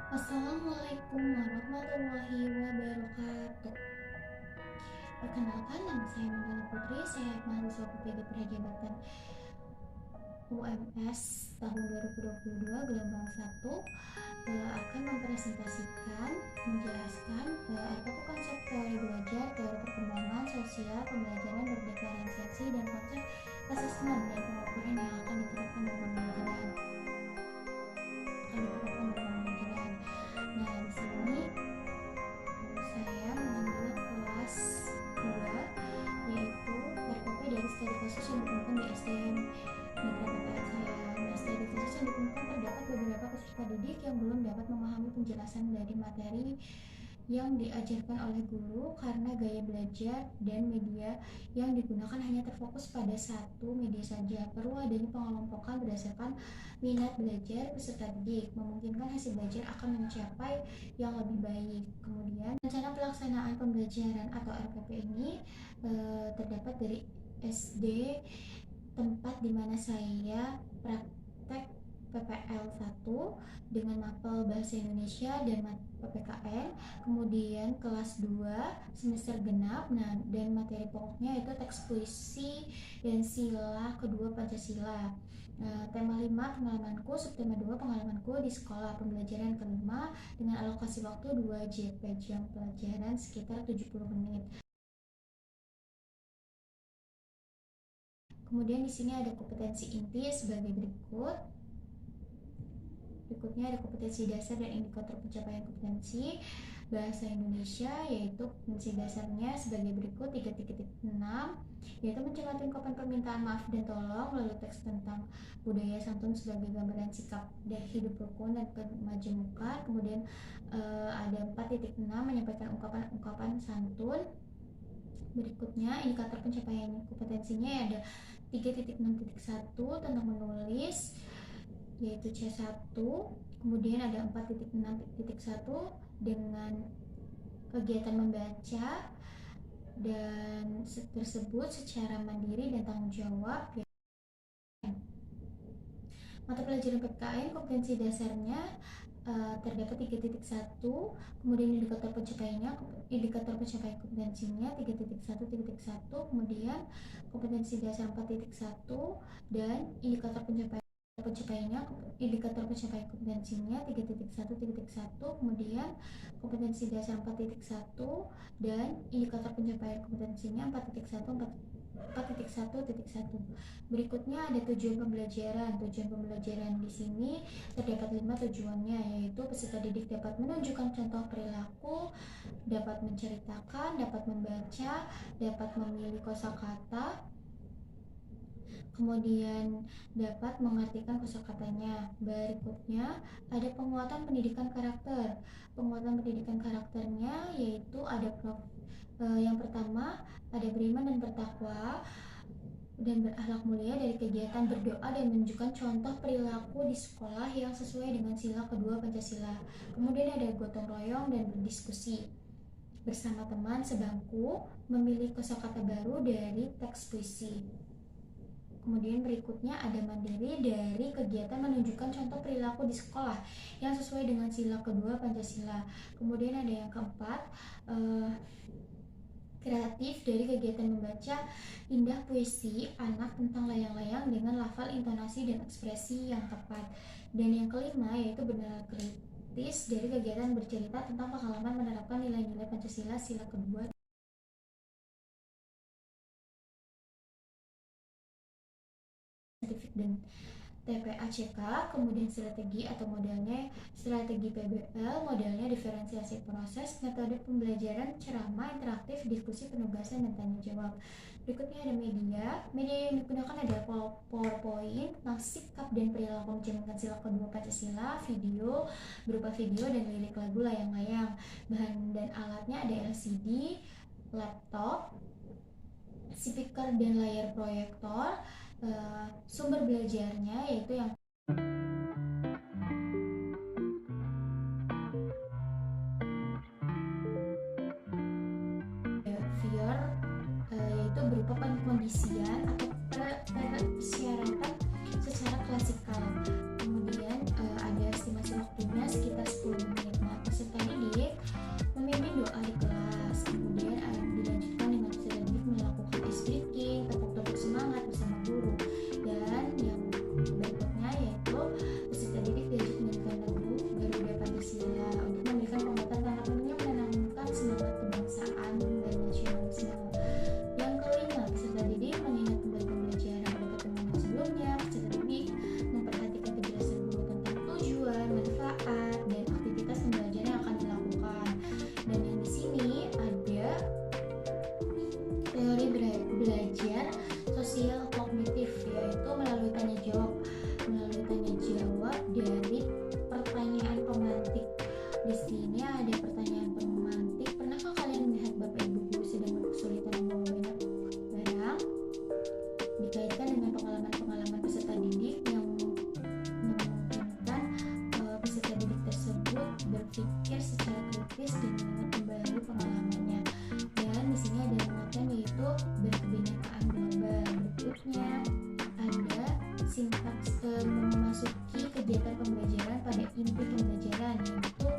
Assalamualaikum warahmatullahi wabarakatuh. Perkenalkan, nama saya Nabila Putri. Saya mahasiswa PPG Perajabatan UMS tahun 2022 gelombang 1, akan mempresentasikan, menjelaskan apa konsep teori belajar, teori perkembangan sosial, pembelajaran berdiferensiasi, dan konsep asesmen dan pengukuran yang akan diterapkan dalam pembelajaran. Nah, di sini saya mengambil kelas 2, yaitu RPP dari studi kasus yang ditemukan di STM. Mitra PPL saya. Nah, studi kasus yang ditemukan terdapat beberapa peserta didik yang belum dapat memahami penjelasan dari materi yang diajarkan oleh guru karena gaya belajar dan media yang digunakan hanya terfokus pada satu media saja. Perlu adanya pengelompokan berdasarkan minat belajar peserta didik, memungkinkan hasil belajar akan mencapai yang lebih baik. Kemudian, rencana pelaksanaan pembelajaran atau RPP ini terdapat dari SD, tempat di mana saya praktek PPL 1 dengan mapel bahasa Indonesia dan PPKN, kemudian kelas 2 semester genap. Nah, dan materi pokoknya itu teks puisi dan sila kedua Pancasila. Tema 5 pengalamanku, subtema 2 pengalamanku di sekolah. Pembelajaran kelima dengan alokasi waktu 2 JP, jam pelajaran sekitar 70 menit. Kemudian di sini ada kompetensi inti sebagai berikut. Berikutnya ada kompetensi dasar dan indikator pencapaian kompetensi bahasa Indonesia, yaitu kompetensi dasarnya sebagai berikut 3.6, yaitu mencermati ungkapan permintaan maaf dan tolong, lalu teks tentang budaya santun sebagai gambaran sikap dan hidup rukun dan kemajemukan. Kemudian ada 4.6 menyampaikan ungkapan-ungkapan santun. Berikutnya indikator pencapaian kompetensinya ada 3.6.1 tentang menulis, yaitu C1. Kemudian ada 4.6.1 dengan kegiatan membaca dan tersebut secara mandiri dan tanggung jawab. Mata pelajaran PPKN kompetensi dasarnya terdapat 3.1, kemudian indikator pencapaian kompetensinya 3.1.1, kemudian kompetensi dasar 4.1 dan indikator pencapaiannya indikator pencapaian kompetensinya 3.1.1, kemudian kompetensi dasar 4.1 dan indikator pencapaian kompetensinya 4.1.1. Berikutnya ada tujuan pembelajaran. Tujuan pembelajaran di sini terdapat 5 tujuannya, yaitu peserta didik dapat menunjukkan contoh perilaku, dapat menceritakan, dapat membaca, dapat memilih kosakata, kemudian dapat mengartikan kosakatanya. Berikutnya ada penguatan pendidikan karakter. Penguatan pendidikan karakternya yaitu ada yang pertama ada beriman dan bertakwa dan berakhlak mulia dari kegiatan berdoa dan menunjukkan contoh perilaku di sekolah yang sesuai dengan sila kedua Pancasila. Kemudian ada gotong royong dan berdiskusi bersama teman sebangku, memilih kosakata baru dari teks puisi. Kemudian berikutnya ada mandiri dari kegiatan menunjukkan contoh perilaku di sekolah yang sesuai dengan sila kedua Pancasila. Kemudian ada yang keempat, kreatif dari kegiatan membaca indah puisi anak tentang layang-layang dengan lafal, intonasi, dan ekspresi yang tepat. Dan yang kelima yaitu benar kritis dari kegiatan bercerita tentang pengalaman menerapkan nilai-nilai Pancasila sila kedua dan TPACK. Kemudian strategi atau modelnya strategi PBL, modelnya diferensiasi proses, metode pembelajaran, ceramah, interaktif, diskusi, penugasan, dan tanya jawab. Berikutnya ada media yang digunakan adalah PowerPoint tentang sikap dan perilaku menjalankan sila kedua Pancasila, video berupa video dan lirik lagu layang-layang. Bahan dan alatnya ada LCD, laptop, speaker dan layar proyektor. Sumber belajarnya yaitu yang VR, yaitu berupa pengkondisian atau persyaratan secara klasikal. Kemudian ada estimasi waktunya sekitar 10 menit. inti pembelajaran, yaitu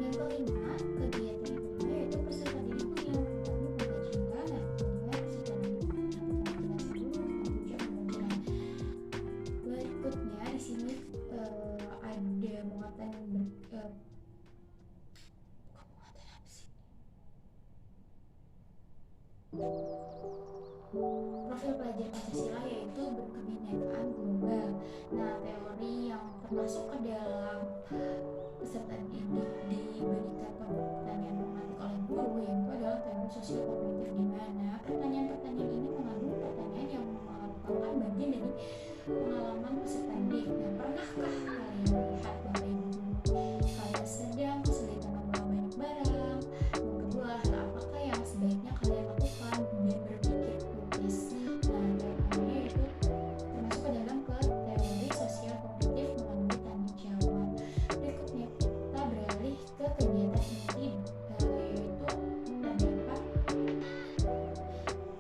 yang kelima, kegiatan yang kelima yaitu peserta didik yang membagi pembelajaran. Nah, kemudian peserta didik melakukan penjelasan dulu tentang tujuan pembelajaran. Berikutnya di sini ada muatan apa sih? Profil pelajar Pancasila yaitu berkebinekaan global. Nah, teori yang termasuk ke dalam peserta didik diberikan pertanyaan tematik oleh guru yaitu adalah teori sosial kognitif, di mana pertanyaan-pertanyaan ini mengandung pertanyaan yang merupakan bagian dari pengalaman peserta didik. Dan pernahkah kalian lihat Bapak Ibu kalian sedang kesulitan membawa banyak barang? Yang kedua, hal apakah yang sebaiknya kalian lakukan dan berpikir kritis? Nah, teorinya itu termasuk ke dalam teori sosial kognitif melalui tanggung jawab. Berikutnya kita beralih ke kegiatan inti, yaitu terdapat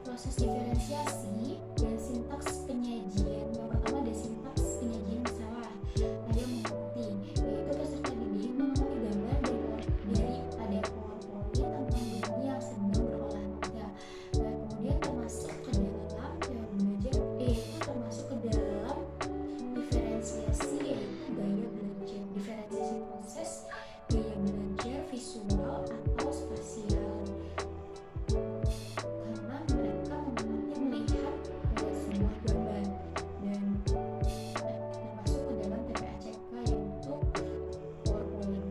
proses diferensiasi dan sintaks penyajian. Yang pertama ada sintaks penyajian masalah. Ayo mengerti, yaitu peserta didik mengenali gambar dari ada PowerPoint tentang bumi yang sedang berolahraga. Dan kemudian termasuk ke dalam belajar, itu termasuk ke dalam diferensiasi, yaitu gaya belajar. Diferensiasi proses gaya belajar visual atau spasial, karena mereka mengerti melihat sebuah gambar. Dan termasuk ke dalam TPACK yaitu PowerPoint.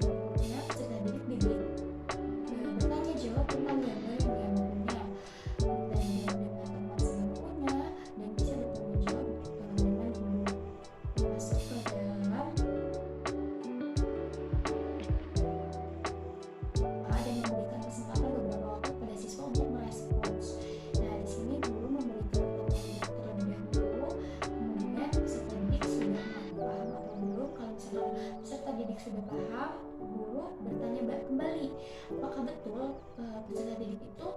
Berikutnya peserta didik diberi bertanya jawab tentang gambar yang diambilnya, bertanya dengan teman sebangkunya, dan bisa bertanggung jawab dengan guru. Termasuk ke dalam dan memberikan kesempatan beberapa waktu pada siswa untuk merespons. Nah, di sini guru memberikan waktu terlebih dahulu, kemudian peserta didik sudah paham atau belum. Kalau misalkan peserta didik sudah paham, guru bertanya kembali apakah betul peserta didik itu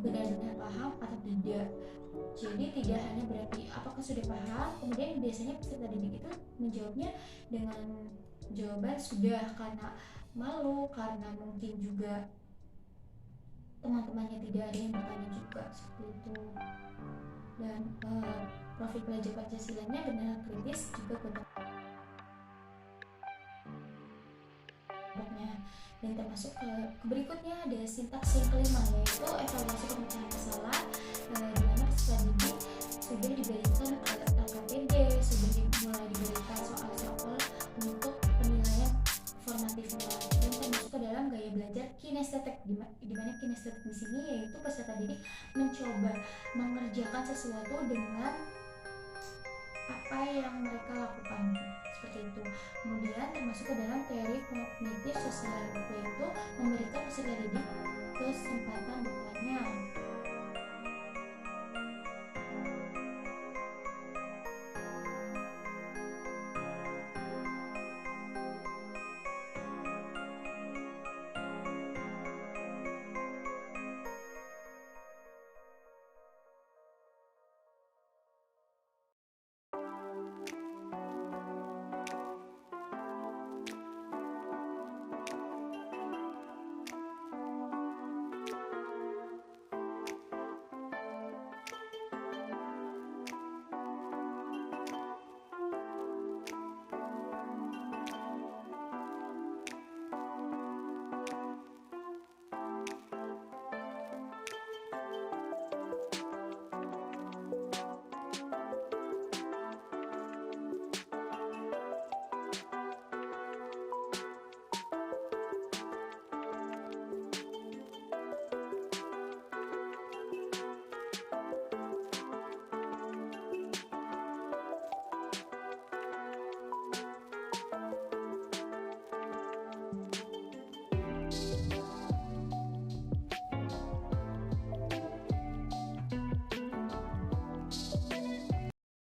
benar-benar paham atau tidak. Jadi tidak hanya berarti apakah sudah paham, kemudian biasanya peserta didik itu menjawabnya dengan jawaban sudah, karena malu, karena mungkin juga teman-temannya tidak ada yang bertanya juga, seperti itu. Dan profil pelajar Pancasilanya benar kritis juga bentuknya, dan termasuk ke berikutnya ada sintaks yang kelima, yaitu evaluasi pemecahan masalah, di mana peserta didik sudah diberikan LKPD, sudah mulai diberikan soal-soal untuk penilaian formatifnya, dan termasuk ke dalam gaya belajar kinestetik, di mana kinestetik di sini yaitu peserta didik mencoba mengerjakan sesuatu dengan apa yang mereka lakukan, seperti itu. Kemudian termasuk ke dalam teori kognitif sosial, yaitu memberikan peserta didik kesempatan bertanya.